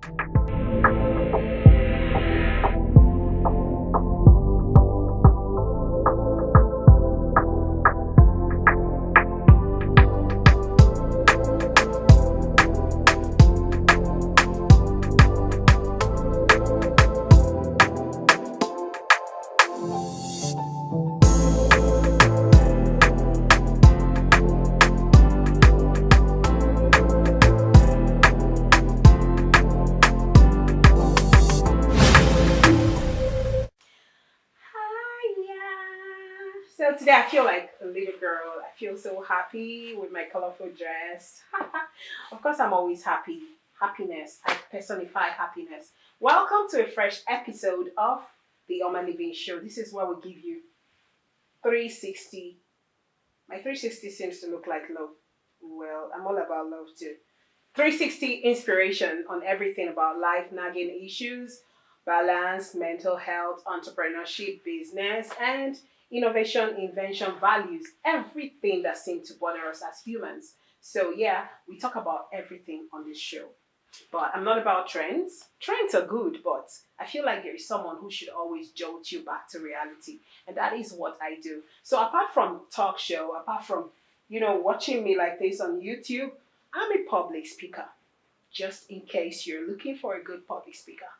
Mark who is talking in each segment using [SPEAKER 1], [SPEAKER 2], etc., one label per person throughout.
[SPEAKER 1] So today I feel like a little girl. I feel so happy with my colorful dress. Of course, I'm always happy. Happiness. I personify happiness. Welcome to a fresh episode of the Oma Living Show. This is where we give you 360. My 360 seems to look like love. Well, I'm all about love too. 360 inspiration on everything about life, nagging issues, balance, mental health, entrepreneurship, business, and innovation, invention, values, everything that seems to bother us as humans. So, yeah, we talk about everything on this show. But I'm not about trends. Trends are good, but I feel like there is someone who should always jolt you back to reality. And that is what I do. So, apart from talk show, apart from, watching me like this on YouTube, I'm a public speaker, just in case you're looking for a good public speaker.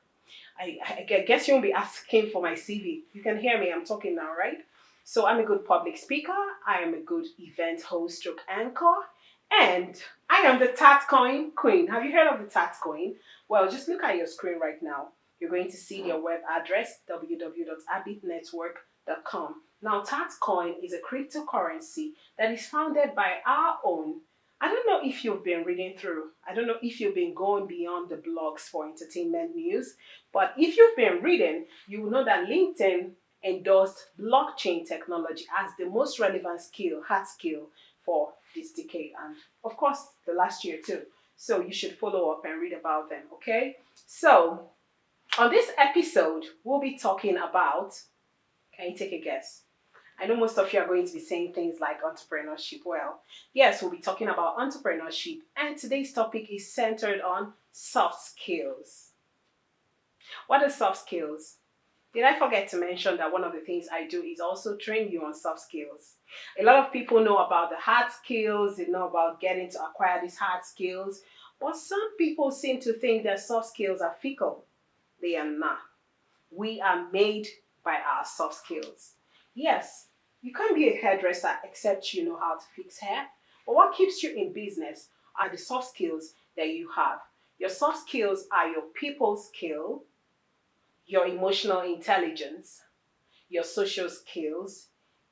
[SPEAKER 1] I guess you won't be asking for my CV. You can hear me, I'm talking now, right? So I'm a good public speaker, I am a good event host stroke anchor, and I am the tax coin queen. Have you heard of the tax coin? Well, just look at your screen right now. You're going to see their web address, www.abitnetwork.com. Now, Taxcoin is a cryptocurrency that is founded by our own. I don't know if you've been reading through. I don't know if you've been going beyond the blogs for entertainment news. But if you've been reading, you will know that LinkedIn endorsed blockchain technology as the most relevant hard skill for this decade. And of course, the last year too. So you should follow up and read about them, okay? So on this episode, we'll be talking about, can you take a guess? I know most of you are going to be saying things like entrepreneurship. Well, yes, we'll be talking about entrepreneurship, and today's topic is centered on soft skills. What are soft skills? Did I forget to mention that one of the things I do is also train you on soft skills? A lot of people know about the hard skills, they know about getting to acquire these hard skills, but some people seem to think that soft skills are fickle. They are not. We are made by our soft skills. Yes, you can't be a hairdresser except you know how to fix hair. But what keeps you in business are the soft skills that you have. Your soft skills are your people skill, your emotional intelligence, your social skills,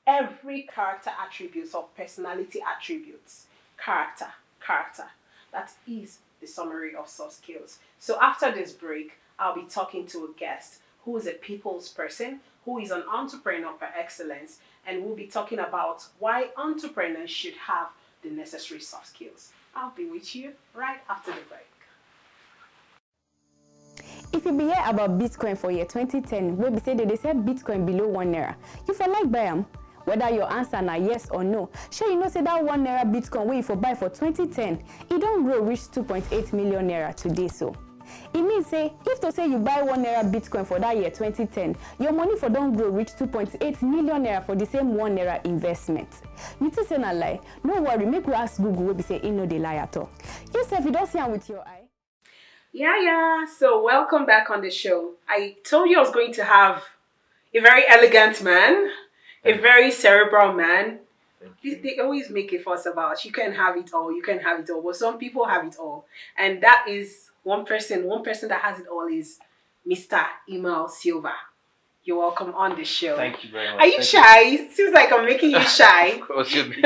[SPEAKER 1] every character attributes or personality attributes. Character. That is the summary of soft skills. So after this break, I'll be talking to a guest who is a people's person, who is an entrepreneur par excellence, and we'll be talking about why entrepreneurs should have the necessary soft skills. I'll be with you right after the break.
[SPEAKER 2] If you be hear about Bitcoin for year 2010, we be say they sell Bitcoin below 1 naira. You for like buy them? Whether your answer na yes or no, sure you know say that 1 naira Bitcoin wey you for buy for 2010, it don't grow reach 2.8 million naira today so. It means say, if to say you buy 1 naira Bitcoin for that year 2010, your money for don't grow reach 2.8 million naira for the same 1 naira investment. You think say na lie? No worry, make we ask Google wey be say no dey lie at all. You say if you don't see am with your eye.
[SPEAKER 1] Yeah. So welcome back on the show. I told you I was going to have a very elegant man, a very cerebral man. They always make a fuss about you can have it all, but some people have it all. And that is one person that has it all is Mr. Imal Silva. You're welcome on the show.
[SPEAKER 3] Thank you very much.
[SPEAKER 1] Are you shy? It seems like I'm making you shy.
[SPEAKER 3] Of course you're making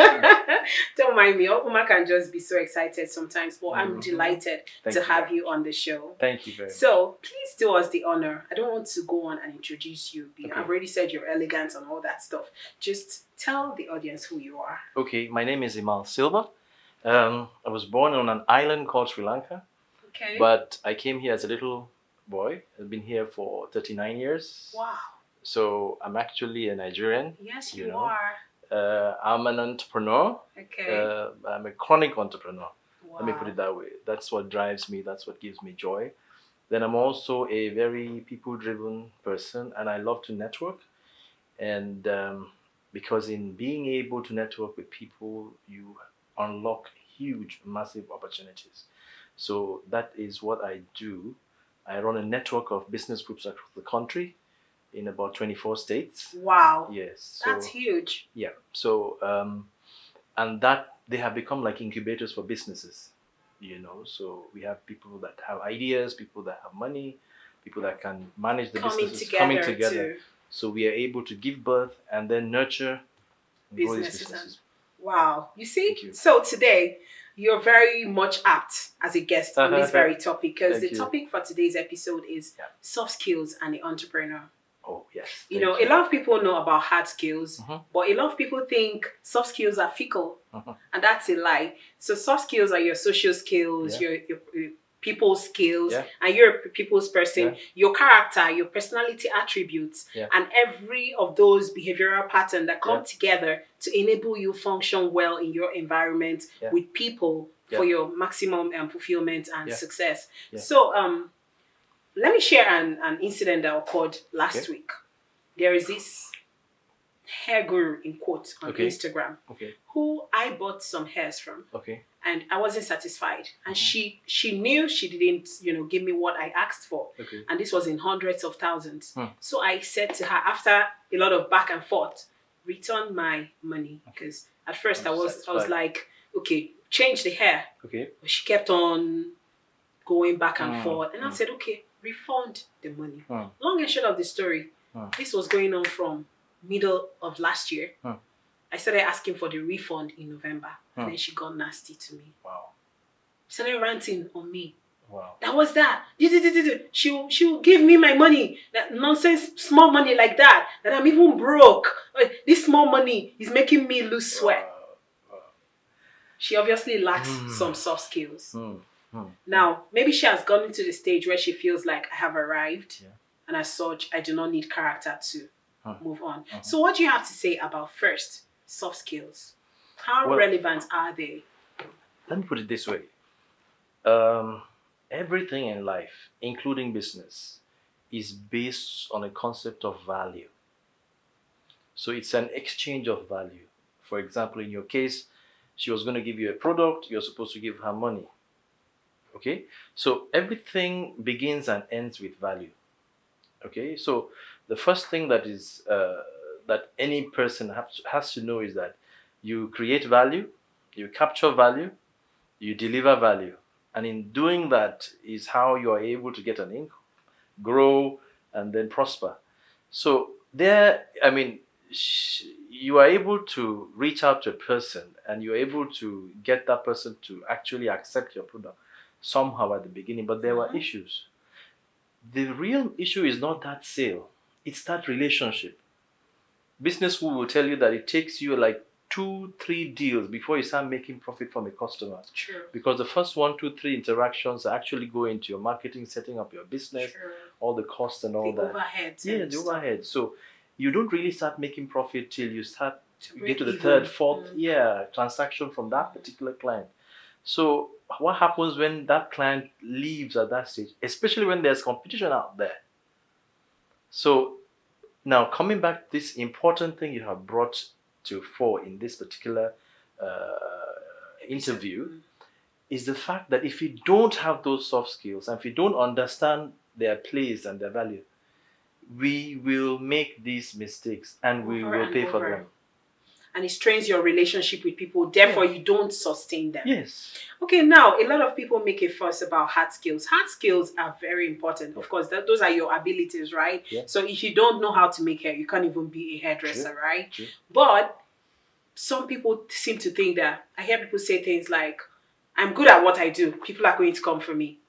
[SPEAKER 1] Don't mind me. Uma can just be so excited sometimes, but I'm delighted to have you on the show.
[SPEAKER 3] Thank you very much.
[SPEAKER 1] So please do us the honor. I don't want to go on and introduce you. Okay. I've already said you're elegant and all that stuff. Just tell the audience who you are.
[SPEAKER 3] Okay, my name is Imal Silva. I was born on an island called Sri Lanka.
[SPEAKER 1] Okay.
[SPEAKER 3] But I came here as a little boy. I've been here for 39 years.
[SPEAKER 1] Wow.
[SPEAKER 3] So I'm actually a Nigerian.
[SPEAKER 1] Yes, you are.
[SPEAKER 3] I'm an entrepreneur.
[SPEAKER 1] Okay.
[SPEAKER 3] I'm a chronic entrepreneur.
[SPEAKER 1] Wow.
[SPEAKER 3] Let me put it that way. That's what drives me. That's what gives me joy. Then I'm also a very people-driven person, and I love to network. And because in being able to network with people, you unlock huge, massive opportunities. So that is what I do. I run a network of business groups across the country in about 24 states.
[SPEAKER 1] Wow.
[SPEAKER 3] Yes.
[SPEAKER 1] That's
[SPEAKER 3] So
[SPEAKER 1] huge.
[SPEAKER 3] yeah. So and that they have become like incubators for businesses. So we have people that have ideas, people that have money, people that can manage the
[SPEAKER 1] Coming
[SPEAKER 3] businesses coming
[SPEAKER 1] together
[SPEAKER 3] together.
[SPEAKER 1] to
[SPEAKER 3] So we are able to give birth and then nurture and grow these
[SPEAKER 1] businesses and
[SPEAKER 3] businesses.
[SPEAKER 1] wow. You see?
[SPEAKER 3] Thank you.
[SPEAKER 1] So today you're very much apt as a guest on this very topic because the
[SPEAKER 3] Thank you.
[SPEAKER 1] topic for today's episode is
[SPEAKER 3] Yeah.
[SPEAKER 1] soft skills and the entrepreneur.
[SPEAKER 3] Oh yes.
[SPEAKER 1] You
[SPEAKER 3] Thank
[SPEAKER 1] know, a lot of people know about hard skills,
[SPEAKER 3] Mhm.
[SPEAKER 1] but a lot of people think soft skills are fickle,
[SPEAKER 3] Mhm.
[SPEAKER 1] and that's a lie. So soft skills are your social skills,
[SPEAKER 3] Yeah.
[SPEAKER 1] your people skills,
[SPEAKER 3] Yeah.
[SPEAKER 1] and you're a people's person,
[SPEAKER 3] Yeah.
[SPEAKER 1] your character, your personality attributes,
[SPEAKER 3] Yeah.
[SPEAKER 1] and every of those behavioral patterns that come
[SPEAKER 3] Yeah.
[SPEAKER 1] together to enable you function well in your environment
[SPEAKER 3] Yeah.
[SPEAKER 1] with people for
[SPEAKER 3] Yeah.
[SPEAKER 1] your maximum fulfillment and
[SPEAKER 3] Yeah.
[SPEAKER 1] success.
[SPEAKER 3] Yeah.
[SPEAKER 1] So let me share an incident that occurred last week. There is this hair guru in quotes on Instagram who I bought some hairs from.
[SPEAKER 3] Okay.
[SPEAKER 1] And I wasn't satisfied. And she knew she didn't, give me what I asked for.
[SPEAKER 3] Okay.
[SPEAKER 1] And this was in hundreds of thousands.
[SPEAKER 3] Hmm.
[SPEAKER 1] So I said to her, after a lot of back and forth, return my money. Because at first I was like, okay, change the hair.
[SPEAKER 3] Okay.
[SPEAKER 1] But she kept on going back and forth. And I
[SPEAKER 3] Hmm.
[SPEAKER 1] said, okay, refund the money.
[SPEAKER 3] Hmm.
[SPEAKER 1] Long and short of the story, this was going on from middle of last year. I started asking for the refund in November. And then she got nasty to me.
[SPEAKER 3] Wow.
[SPEAKER 1] She started ranting on me.
[SPEAKER 3] Wow.
[SPEAKER 1] That was that. She'll give me my money. That nonsense, small money like that. That I'm even broke. This small money is making me lose sweat.
[SPEAKER 3] Wow.
[SPEAKER 1] She obviously lacks some soft skills. Now, maybe she has gotten to the stage where she feels like I have arrived. Yeah. And as such, I do not need character to move on. So what do you have to say about first, soft skills? How relevant are they?
[SPEAKER 3] Let me put it this way. Everything in life, including business, is based on a concept of value. So it's an exchange of value. For example, in your case, she was going to give you a product, you're supposed to give her money. Okay? So everything begins and ends with value. Okay? So the first thing that is that any person has to know is that you create value, you capture value, you deliver value. And in doing that is how you are able to get an income, grow, and then prosper. So you are able to reach out to a person and you're able to get that person to actually accept your product somehow at the beginning, but there were issues. The real issue is not that sale, it's that relationship. Business school will tell you that it takes you like 2-3 deals before you start making profit from a customer.
[SPEAKER 1] True.
[SPEAKER 3] Because the first 1-2-3 interactions actually go into your marketing, setting up your business, all the costs and all that.
[SPEAKER 1] Overheads.
[SPEAKER 3] Yeah, the overhead. So you don't really start making profit till you start get to the
[SPEAKER 1] even.
[SPEAKER 3] third, fourth transaction from that particular client. So what happens when that client leaves at that stage, especially when there's competition out there? So now coming back, this important thing you have brought to fore in this particular interview is the fact that if you don't have those soft skills and if you don't understand their place and their value, we will make these mistakes and we will pay for them.
[SPEAKER 1] And it strains your relationship with people, therefore you don't sustain them.
[SPEAKER 3] Yes.
[SPEAKER 1] Okay, now a lot of people make a fuss about hard skills. Hard skills are very important. Of course, those are your abilities, right?
[SPEAKER 3] Yeah.
[SPEAKER 1] So if you don't know how to make hair, you can't even be a hairdresser, right?
[SPEAKER 3] True.
[SPEAKER 1] But some people seem to think that, I hear people say things like, I'm good at what I do, people are going to come for me.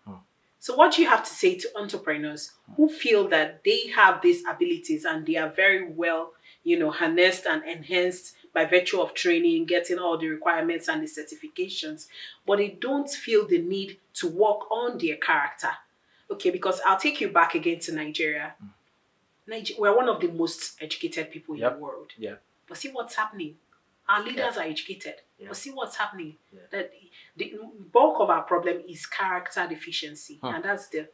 [SPEAKER 1] So what do you have to say to entrepreneurs who feel that they have these abilities and they are very well, harnessed and enhanced by virtue of training, getting all the requirements and the certifications, but they don't feel the need to work on their character? Okay, because I'll take you back again to Nigeria. We're one of the most educated people in the world.
[SPEAKER 3] Yeah.
[SPEAKER 1] But see what's happening. Our leaders are educated. But see what's happening. That the bulk of our problem is character deficiency. And that's the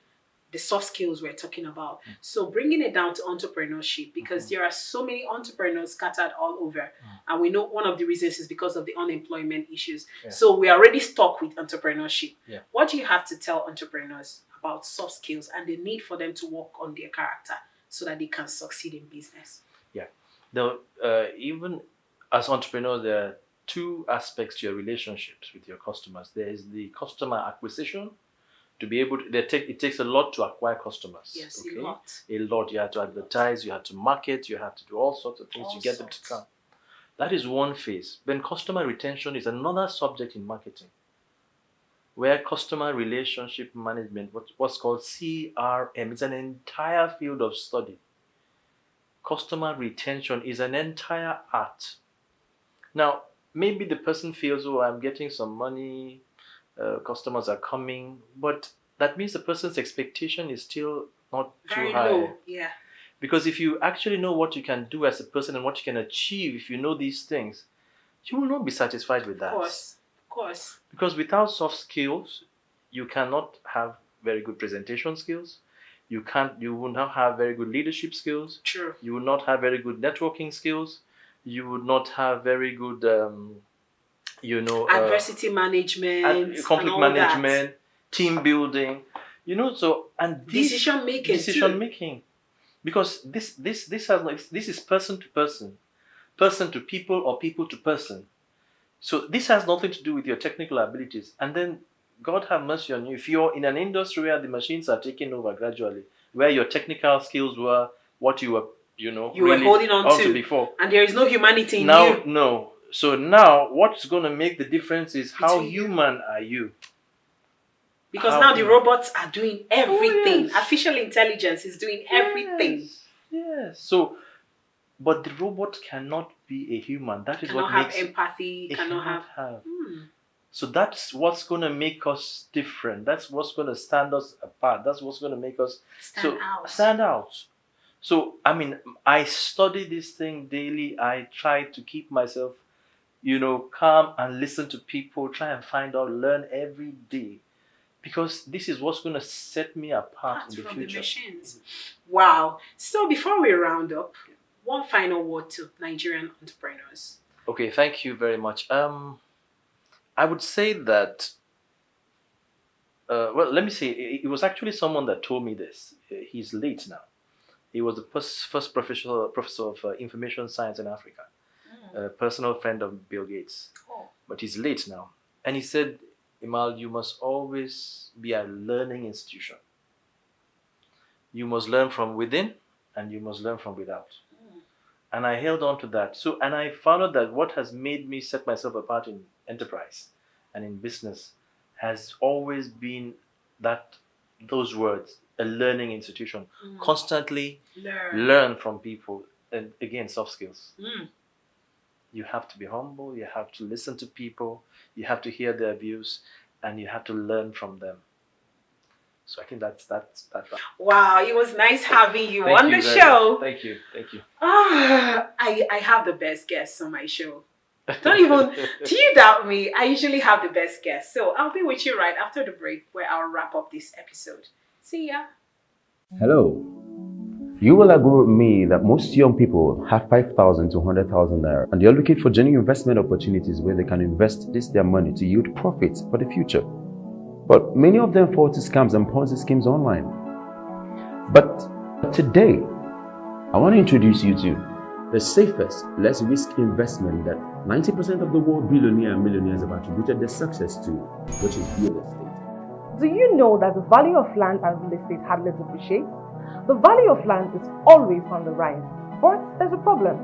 [SPEAKER 1] the soft skills we're talking about. So bringing it down to entrepreneurship, because there are so many entrepreneurs scattered all over. And we know one of the reasons is because of the unemployment issues.
[SPEAKER 3] Yeah.
[SPEAKER 1] So we're already stuck with entrepreneurship.
[SPEAKER 3] Yeah.
[SPEAKER 1] What do you have to tell entrepreneurs about soft skills and the need for them to work on their character so that they can succeed in business?
[SPEAKER 3] Yeah. Now, even as entrepreneurs, there are two aspects to your relationships with your customers. There is the customer acquisition. To be able to, it takes a lot to acquire customers.
[SPEAKER 1] Yes,
[SPEAKER 3] okay?
[SPEAKER 1] a lot.
[SPEAKER 3] A lot. You have to advertise, you have to market, you have to do all sorts of things to get them to come. That is one phase. Then customer retention is another subject in marketing, where customer relationship management, what's called CRM, is an entire field of study. Customer retention is an entire art. Now, maybe the person feels, oh, I'm getting some money, customers are coming, but that means the person's expectation is still not
[SPEAKER 1] Very
[SPEAKER 3] too high.
[SPEAKER 1] low. Yeah.
[SPEAKER 3] Because if you actually know what you can do as a person and what you can achieve, if you know these things, you will not be satisfied with that.
[SPEAKER 1] Of course.
[SPEAKER 3] Because without soft skills, you cannot have very good presentation skills. You will not have very good leadership skills.
[SPEAKER 1] True.
[SPEAKER 3] You will not have very good networking skills. You would not have very good,
[SPEAKER 1] adversity management,
[SPEAKER 3] conflict management, team building, and
[SPEAKER 1] decision
[SPEAKER 3] making. Because this is person to person, person to people, or people to person. So this has nothing to do with your technical abilities. And then God have mercy on you if you're in an industry where the machines are taking over gradually, where your technical skills were what you were,
[SPEAKER 1] were holding on to
[SPEAKER 3] before,
[SPEAKER 1] and there is no humanity in
[SPEAKER 3] now,
[SPEAKER 1] you.
[SPEAKER 3] No. So now, what's going to make the difference is how human are you?
[SPEAKER 1] Because now the robots are doing everything. Yes. Artificial intelligence is doing everything.
[SPEAKER 3] Yes. So, but the robot cannot be a human. That is what makes
[SPEAKER 1] empathy. Cannot have.
[SPEAKER 3] So that's what's going to make us different. That's what's going to stand us apart. That's what's going to make us stand out. So, I study this thing daily. I try to keep myself, calm and listen to people, try and find out, learn every day. Because this is what's going to set me apart in the future.
[SPEAKER 1] The machines. Wow. So before we round up, one final word to Nigerian entrepreneurs.
[SPEAKER 3] Okay, thank you very much. I would say that, let me say, it was actually someone that told me this. He's late now. He was the first professor of information science in Africa, a personal friend of Bill Gates.
[SPEAKER 1] Oh.
[SPEAKER 3] But he's late now. And he said, Imal, you must always be a learning institution. You must learn from within and you must learn from without. And I held on to that. And I found out that what has made me set myself apart in enterprise and in business has always been those words, a learning institution. Constantly learn from people. And again, soft skills. You have to be humble, you have to listen to people, you have to hear their views, and you have to learn from them. So I think that's that.
[SPEAKER 1] Wow, it was nice having you on the show.
[SPEAKER 3] Thank you.
[SPEAKER 1] I have the best guests on my show. Do you doubt me? I usually have the best guests. So I'll be with you right after the break where I'll wrap up this episode. See ya.
[SPEAKER 4] Hello. You will agree with me that most young people have 5,000 to 100,000 naira and they're looking for genuine investment opportunities where they can invest their money to yield profits for the future. But many of them fall to scams and Ponzi schemes online. But today, I want to introduce you to the safest, less risk investment that 90% of the world billionaires and millionaires have attributed their success to, which is real estate.
[SPEAKER 5] Do you know that the value of land and real estate hardly depreciates? The value of land is always on the rise, but there's a problem.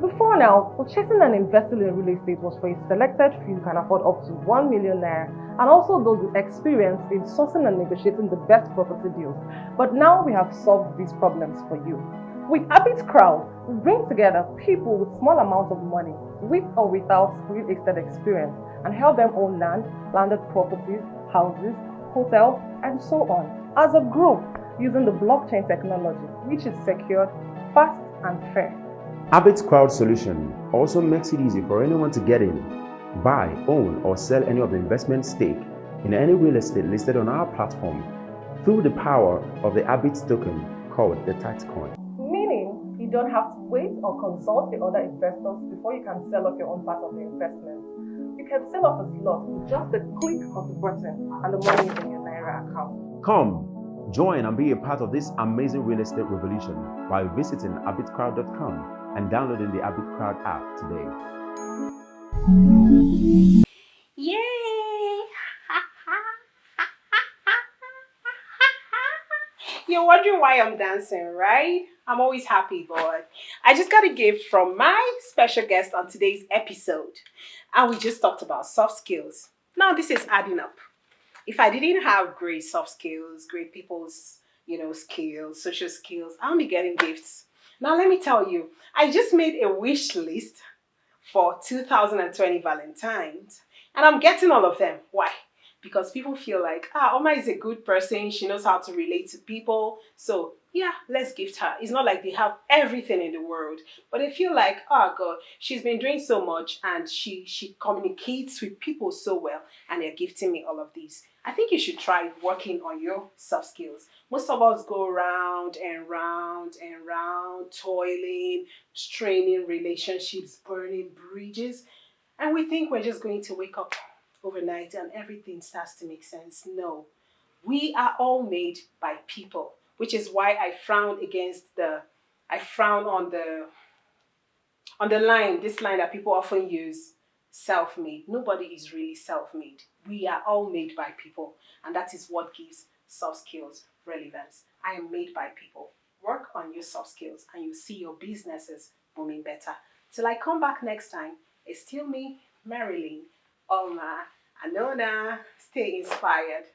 [SPEAKER 5] Before now, purchasing and investing in real estate was for a selected few who can afford up to 1 million naira, and also those with experience in sourcing and negotiating the best property deals. But now we have solved these problems for you. With Habit Crowd, we bring together people with small amounts of money, with or without real estate experience, and help them own land, landed properties, houses, hotels, and so on. As a group, using the blockchain technology, which is secured, fast, and fair.
[SPEAKER 4] Habit Crowd Solution also makes it easy for anyone to get in, buy, own, or sell any of the investment stake in any real estate listed on our platform. through the power of the Abit token called the tax coin.
[SPEAKER 5] Meaning, you don't have to wait or consult the other investors before you can sell off your own part of the investment. You can sell off a slot with just a click of the button and the money is in your Naira account.
[SPEAKER 4] Come, join and be a part of this amazing real estate revolution by visiting abitcrowd.com and downloading the AbitCrowd app today.
[SPEAKER 1] Yay! You're wondering why I'm dancing, right? I'm always happy, but I just got a gift from my special guest on today's episode. And we just talked about soft skills. Now this is adding up. If I didn't have great soft skills, great people's, skills, social skills, I'll be getting gifts. Now let me tell you, I just made a wish list for 2020 Valentine's, and I'm getting all of them. Why? Because people feel like, Oma is a good person. She knows how to relate to people. So yeah, let's gift her. It's not like they have everything in the world, but they feel like, oh God, she's been doing so much and she communicates with people so well, and they're gifting me all of these. I think you should try working on your soft skills. Most of us go round and round and round, toiling, straining relationships, burning bridges, and we think we're just going to wake up overnight and everything starts to make sense. No, we are all made by people, which is why I frown on the line, this line that people often use, self-made. Nobody is really self-made. We are all made by people, and that is what gives soft skills relevance. I am made by people. Work on your soft skills and you see your businesses booming better. Till I come back next time, it's still me, Marilyn, Anona. Stay inspired.